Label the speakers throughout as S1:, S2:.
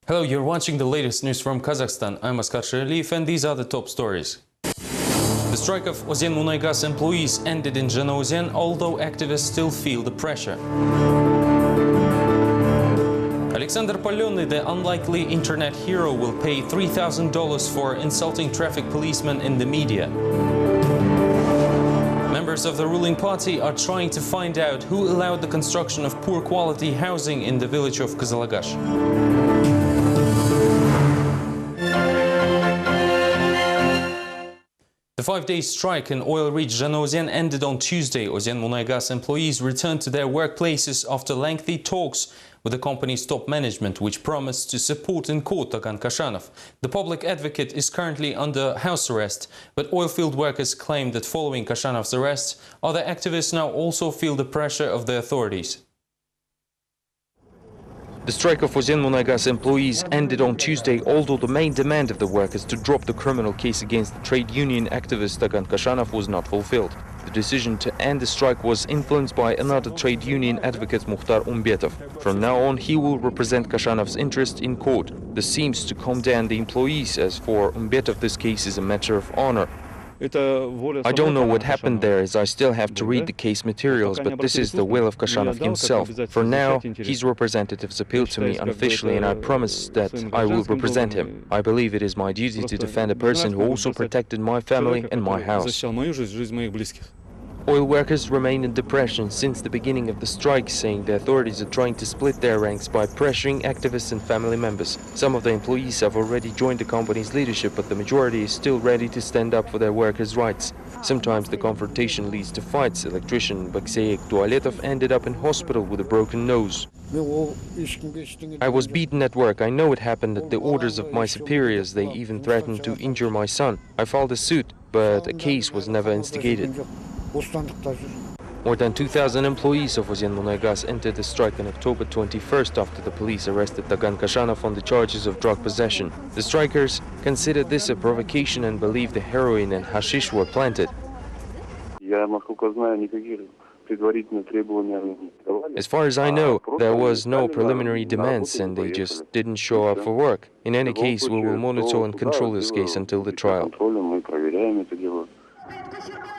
S1: Hello, you're watching the latest news from Kazakhstan. I'm Askar Sheraliyev, and these are the top stories. The strike of Ozenmunaygas employees ended in Zhanaozen, although activists still feel the pressure. Alexander Palyonny, the unlikely internet hero, will pay $3,000 for insulting traffic policemen in the media. Members of the ruling party are trying to find out who allowed the construction of poor quality housing in the village of Kızılagaş. The 5-day strike in oil-rich Zhanaozen ended on Tuesday. Ozenmunaygas employees returned to their workplaces after lengthy talks with the company's top management, which promised to support in court Tagan Kashanov. The public advocate is currently under house arrest, but oilfield workers claim that following Kashanov's arrest, other activists now also feel the pressure of the authorities. The strike of Ozenmunaygas employees ended on Tuesday, although the main demand of the workers to drop the criminal case against the trade union activist Tagan Kashanov was not fulfilled. The decision to end the strike was influenced by another trade union advocate, Mukhtar Umbetov. From now on, he will represent Kashanov's interest in court. This seems to calm down the employees, as for Umbetov this case is a matter of honor. I don't know what happened there, as I still have to read the case materials, but this is the will of Kashanov himself. For now, his representatives appealed to me unofficially, and I promise that I will represent him. I believe it is my duty to defend a person who also protected my family and my house. Oil workers remain in depression since the beginning of the strike, saying the authorities are trying to split their ranks by pressuring activists and family members. Some of the employees have already joined the company's leadership, but the majority is still ready to stand up for their workers' rights. Sometimes the confrontation leads to fights. Electrician Bakseyek Tualetov ended up in hospital with a broken nose. I was beaten at work. I know it happened at the orders of my superiors. They even threatened to injure my son. I filed a suit, but a case was never instigated. More than 2,000 employees of Ozenmunaygas entered the strike on October 21st after the police arrested Tagan Kashanov on the charges of drug possession. The strikers considered this a provocation and believe the heroin and hashish were planted. As far as I know, there was no preliminary demands and they just didn't show up for work. In any case, we will monitor and control this case until the trial.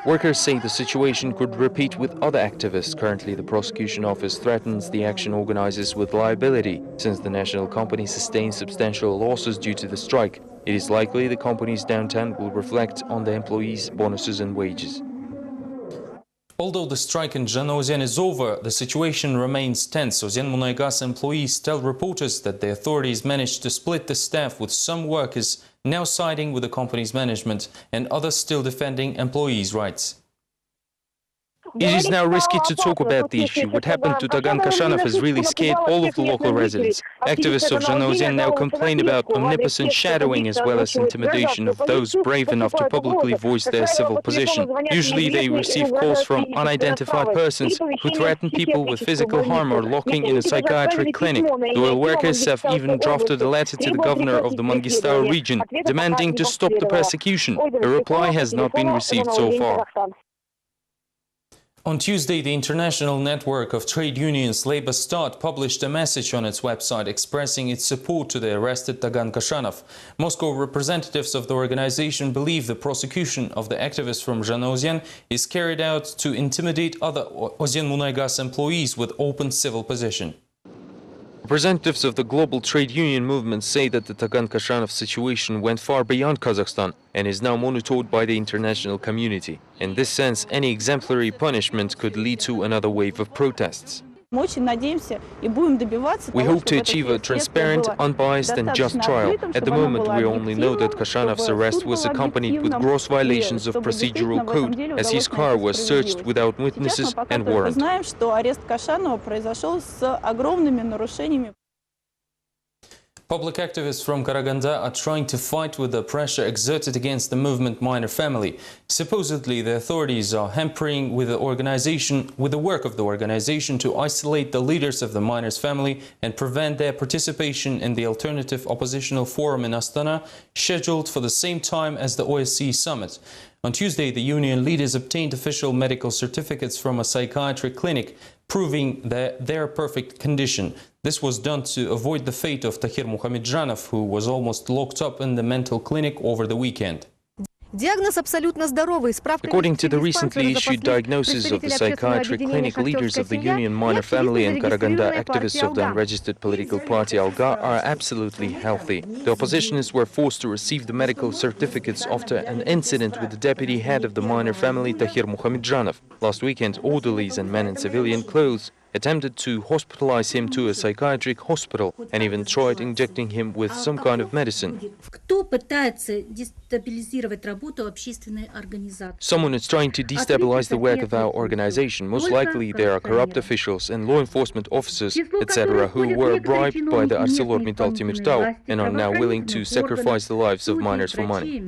S1: Workers say the situation could repeat with other activists. Currently, the prosecution office threatens the action organizers with liability, since the national company sustained substantial losses due to the strike. It is likely the company's downturn will reflect on the employees' bonuses and wages. Although the strike in Zhanaozen is over, the situation remains tense. Ozenmunaygas employees tell reporters that the authorities managed to split the staff, with some workers now siding with the company's management and others still defending employees' rights. It is now risky to talk about the issue. What happened to Tagan Kashanov has really scared all of the local residents. Activists of Zhanaozen now complain about omnipotent shadowing as well as intimidation of those brave enough to publicly voice their civil position. Usually they receive calls from unidentified persons who threaten people with physical harm or locking in a psychiatric clinic. The oil workers have even drafted a letter to the governor of the Mangistau region demanding to stop the persecution. A reply has not been received so far. On Tuesday, the International Network of Trade Unions Labor Start published a message on its website expressing its support to the arrested Tagan Kashanov. Moscow representatives of the organization believe the prosecution of the activists from Zhanaozen is carried out to intimidate other Ozenmunaygas employees with open civil position. Representatives of the global trade union movement say that the Tagan Kashanov situation went far beyond Kazakhstan and is now monitored by the international community. In this sense, any exemplary punishment could lead to another wave of protests. We hope to achieve a transparent, unbiased and just trial. At the moment, we only know that Kashanov's arrest was accompanied with gross violations of procedural code, as his car was searched without witnesses and warrant. Public activists from Karaganda are trying to fight with the pressure exerted against the movement miner family. Supposedly, the authorities are hampering with the work of the organization to isolate the leaders of the miners' family and prevent their participation in the alternative oppositional forum in Astana, scheduled for the same time as the OSCE summit. On Tuesday, the union leaders obtained official medical certificates from a psychiatric clinic,
S2: proving their perfect condition. This was done to avoid the fate of Tahir Muhammadjanov, who was almost locked up in the mental clinic over the weekend.
S1: According to the recently issued diagnosis of the psychiatric clinic, leaders of the Union Minor Family and Karaganda activists of the unregistered political party Alga are absolutely healthy. The oppositionists were forced to receive the medical certificates after an incident with the deputy head of the Minor Family, Tahir Muhammadjanov. Last weekend, orderlies and men in civilian clothes attempted to hospitalize him to a psychiatric hospital and even tried injecting him with some kind of medicine. Someone is trying to destabilize the work of our organization. Most likely they are corrupt officials and law enforcement officers, etc., who were bribed by the ArcelorMittal Temirtau and are now willing to sacrifice the lives of miners for money.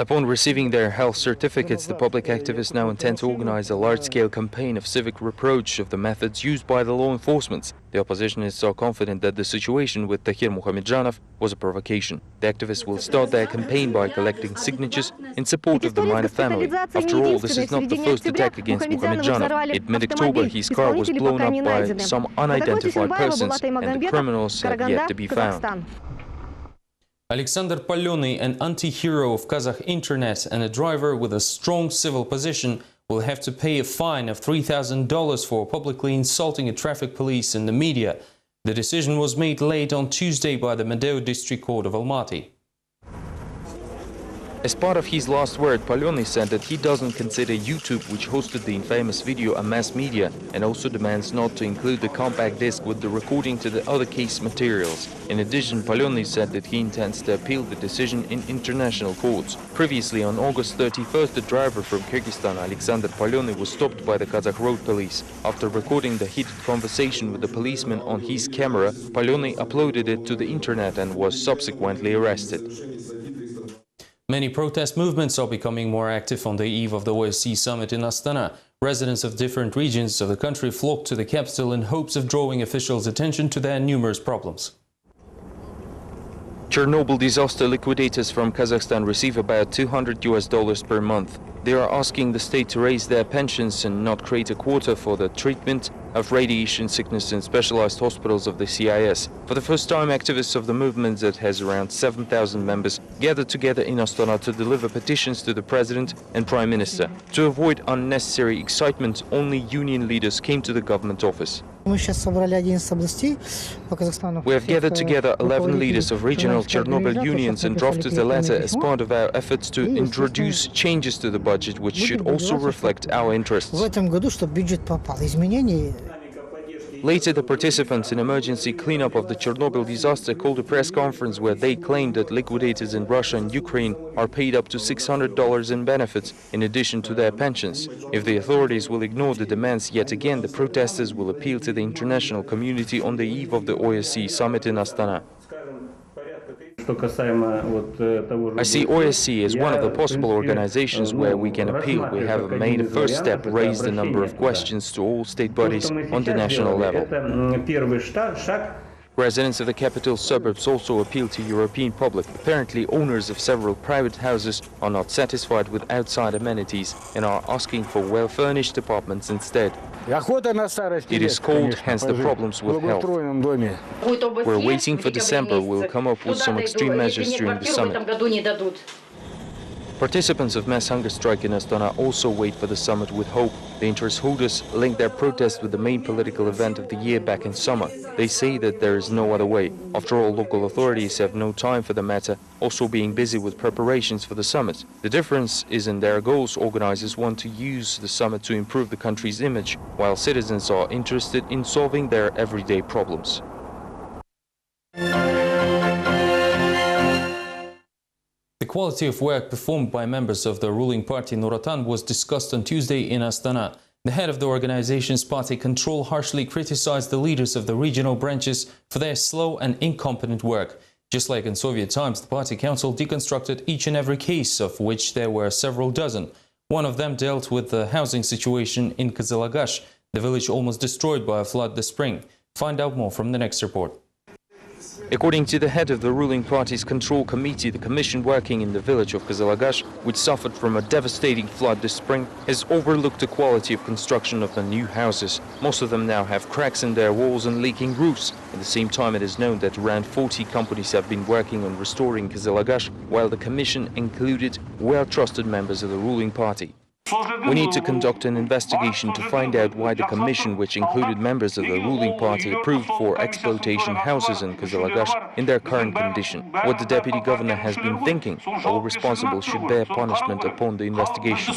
S1: Upon receiving their health certificates, the public activists now intend to organize a large-scale campaign of civic reproach of the methods used by the law enforcement. The oppositionists are confident that the situation with Tahir Muhammadjanov was a provocation. The activists will start their campaign by collecting signatures in support of the minor family. After all, this is not the first attack against Muhammadjanov. In mid-October, his car was blown up by some unidentified persons, and the criminals have yet to be found.
S2: Alexander Paleny, an anti-hero of Kazakh internet and a driver with a strong civil position, will have to pay a fine of $3,000 for publicly insulting a traffic police in the media. The decision was made late on Tuesday by the Medeu District Court of Almaty.
S1: As part of his last word, Paleny said that he doesn't consider YouTube, which hosted the infamous video, a mass media, and also demands not to include the compact disc with the recording to the other case materials. In addition, Paleny said that he intends to appeal the decision in international courts. Previously, on August 31st, the driver from Kyrgyzstan, Alexander Paleny, was stopped by the Kazakh road police. After recording the heated conversation with the policeman on his camera, Paleny uploaded it to the internet and was subsequently arrested.
S2: Many protest movements are becoming more active on the eve of the OSCE summit in Astana. Residents of different regions of the country flocked to the capital in hopes of drawing officials' attention to their numerous problems.
S1: Chernobyl disaster liquidators from Kazakhstan receive about $200 per month. They are asking the state to raise their pensions and not create a quota for the treatment of radiation sickness in specialized hospitals of the CIS. For the first time, activists of the movement that has around 7,000 members gathered together in Astana to deliver petitions to the President and Prime Minister. To avoid unnecessary excitement, only union leaders came to the government office. We have gathered together 11 leaders of regional Chernobyl unions and drafted a letter as part of our efforts to introduce changes to the budget, which should also reflect our interests. Later, the participants in emergency cleanup of the Chernobyl disaster called a press conference where they claimed that liquidators in Russia and Ukraine are paid up to $600 in benefits in addition to their pensions. If the authorities will ignore the demands yet again, the protesters will appeal to the international community on the eve of the OSCE summit in Astana. I see OSCE as one of the possible organizations where we can appeal. We have made a first step, raised a number of questions to all state bodies on the national level. Residents of the capital suburbs also appeal to European public. Apparently, owners of several private houses are not satisfied with outside amenities and are asking for well-furnished apartments instead. It is cold, hence the problems with health. We're waiting for December. We'll come up with some extreme measures during the summit. Participants of mass hunger strike in Astana also wait for the summit with hope. The interest holders link their protest with the main political event of the year back in summer. They say that there is no other way. After all, local authorities have no time for the matter, also being busy with preparations for the summit. The difference is in their goals. Organizers want to use the summit to improve the country's image, while citizens are interested in solving their everyday problems.
S2: The quality of work performed by members of the ruling party Nur Otan was discussed on Tuesday in Astana. The head of the organization's party control harshly criticized the leaders of the regional branches for their slow and incompetent work. Just like in Soviet times, the party council deconstructed each and every case, of which there were several dozen. One of them dealt with the housing situation in Kazalagash, the village almost destroyed by a flood this spring. Find out more from the next report.
S1: According to the head of the ruling party's control committee, the commission working in the village of Kazakhstan, which suffered from a devastating flood this spring, has overlooked the quality of construction of the new houses. Most of them now have cracks in their walls and leaking roofs. At the same time, it is known that around 40 companies have been working on restoring Kazakhstan, while the commission included well-trusted members of the ruling party. We need to conduct an investigation to find out why the commission, which included members of the ruling party, approved for exploitation houses in Kazakhstan in their current condition. What the deputy governor has been thinking. All responsible should bear punishment upon the investigation.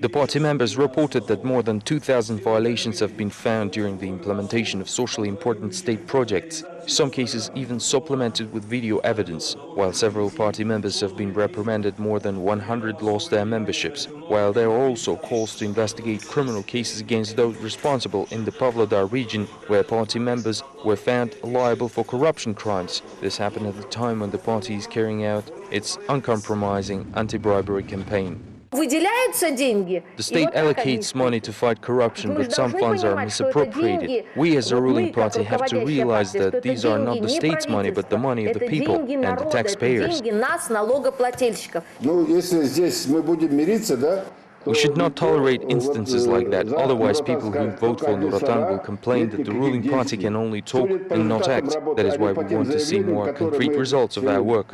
S1: The party members reported that more than 2,000 violations have been found during the implementation of socially important state projects, some cases even supplemented with video evidence. While several party members have been reprimanded, more than 100 lost their memberships, while there are also calls to investigate criminal cases against those responsible in the Pavlodar region, where party members were found liable for corruption crimes. This happened at the time when the party is carrying out its uncompromising anti-bribery campaign. The state allocates money to fight corruption, but some funds are misappropriated. We as a ruling party have to realize that these are not the state's money, but the money of the people and the taxpayers. We should not tolerate instances like that, otherwise people who vote for Nuratan will complain that the ruling party can only talk and not act. That is why we want to see more concrete results of our work.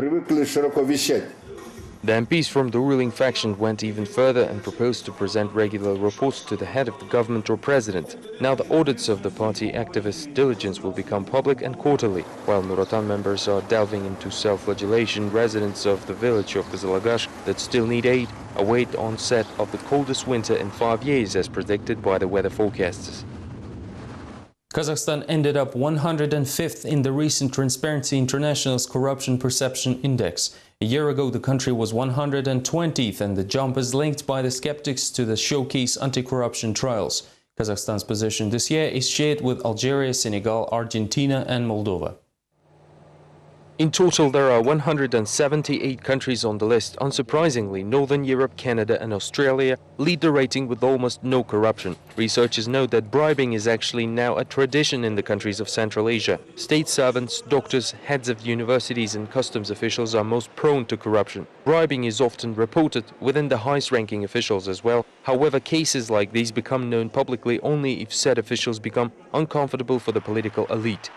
S1: The MPs from the ruling faction went even further and proposed to present regular reports to the head of the government or president. Now the audits of the party activists' diligence will become public and quarterly. While Nuratan members are delving into self-flagellation, residents of the village of Kazakhstan that still need aid await the onset of the coldest winter in 5 years, as predicted by the weather forecasters.
S2: Kazakhstan ended up 105th in the recent Transparency International's Corruption Perception Index. A year ago, the country was 120th, and the jump is linked by the skeptics to the showcase anti-corruption trials. Kazakhstan's position this year is shared with Algeria, Senegal, Argentina and Moldova.
S1: In total, there are 178 countries on the list. Unsurprisingly, Northern Europe, Canada and Australia lead the rating with almost no corruption. Researchers note that bribing is actually now a tradition in the countries of Central Asia. State servants, doctors, heads of universities and customs officials are most prone to corruption. Bribing is often reported within the highest-ranking officials as well. However, cases like these become known publicly only if said officials become uncomfortable for the political elite.